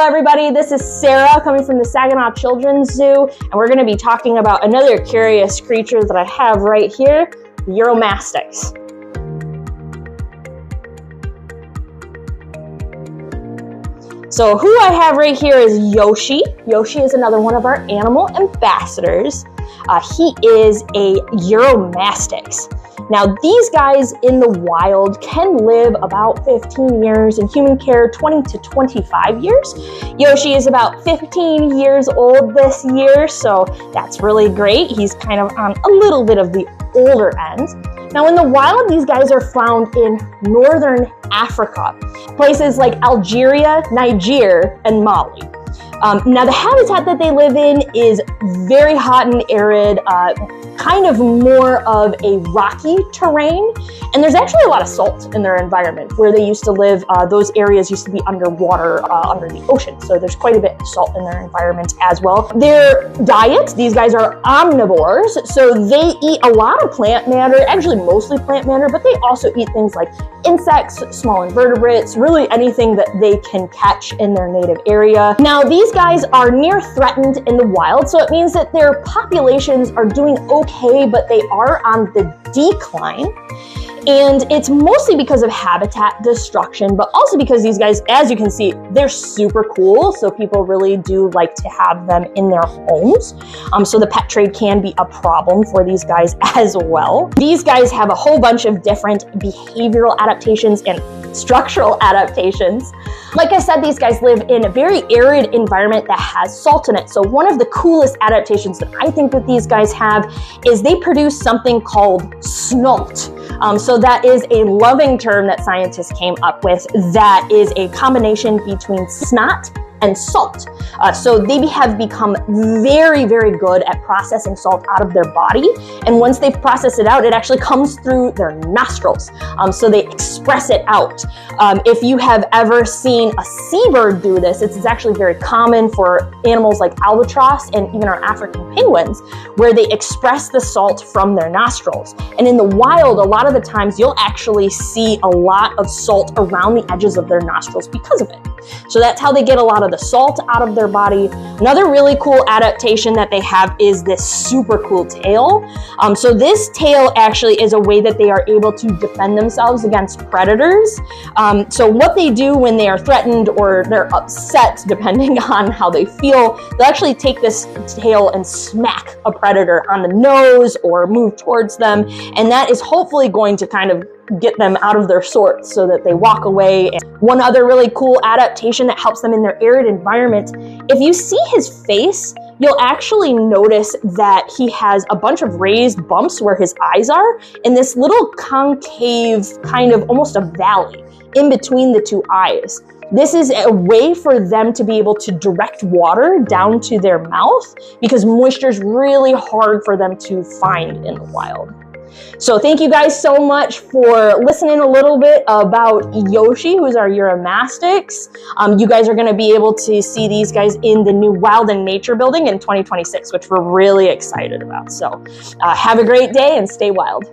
everybody, this is Sarah coming from the Saginaw Children's Zoo, and we're going to be talking about another curious creature that I have right here, Uromastyx. So who I have right here is Yoshi. Yoshi is another one of our animal ambassadors. He is a Uromastyx. Now these guys in the wild can live about 15 years, in human care 20 to 25 years. Yoshi is about 15 years old this year, so that's really great. He's kind of on a little bit of the older end. Now in the wild, these guys are found in northern Africa, places like Algeria, Niger, and Mali. Now the habitat that they live in is very hot and arid, kind of more of a rocky terrain, and there's actually a lot of salt in their environment. Where they used to live, those areas used to be underwater, under the ocean, so there's quite a bit of salt in their environment as well. Their diet, these guys are omnivores, so they eat a lot of plant matter, actually mostly plant matter, but they also eat things like insects, small invertebrates, really anything that they can catch in their native area. Now these guys are near threatened in the wild, so it means that their populations are doing okay, but they are on the decline. And it's mostly because of habitat destruction, but also because these guys, as you can see, they're super cool. So people really do like to have them in their homes. So the pet trade can be a problem for these guys as well. These guys have a whole bunch of different behavioral adaptations and structural adaptations. Like I said, these guys live in a very arid environment that has salt in it. So one of the coolest adaptations that I think that these guys have is they produce something called snot. So that is a loving term that scientists came up with that is a combination between snot and salt. So they have become very, very good at processing salt out of their body. And once they process it out, it actually comes through their nostrils. So they express it out. If you have ever seen a seabird do this, it's actually very common for animals like albatross and even our African penguins, where they express the salt from their nostrils. And in the wild, a lot of the times you'll actually see a lot of salt around the edges of their nostrils because of it. So that's how they get a lot of the salt out of their body. Another really cool adaptation that they have is this super cool tail. So this tail actually is a way that they are able to defend themselves against predators. So what they do when they are threatened or they're upset, depending on how they feel, they'll actually take this tail and smack a predator on the nose or move towards them. And that is hopefully going to kind of get them out of their sorts so that they walk away. And one other really cool adaptation that helps them in their arid environment, if you see his face, you'll actually notice that he has a bunch of raised bumps where his eyes are, and this little concave, kind of almost a valley in between the two eyes. This is a way for them to be able to direct water down to their mouth because moisture is really hard for them to find in the wild. So thank you guys so much for listening a little bit about Yoshi, who's our Uromastyx. You guys are going to be able to see these guys in the new Wild and Nature building in 2026, which we're really excited about. So have a great day and stay wild.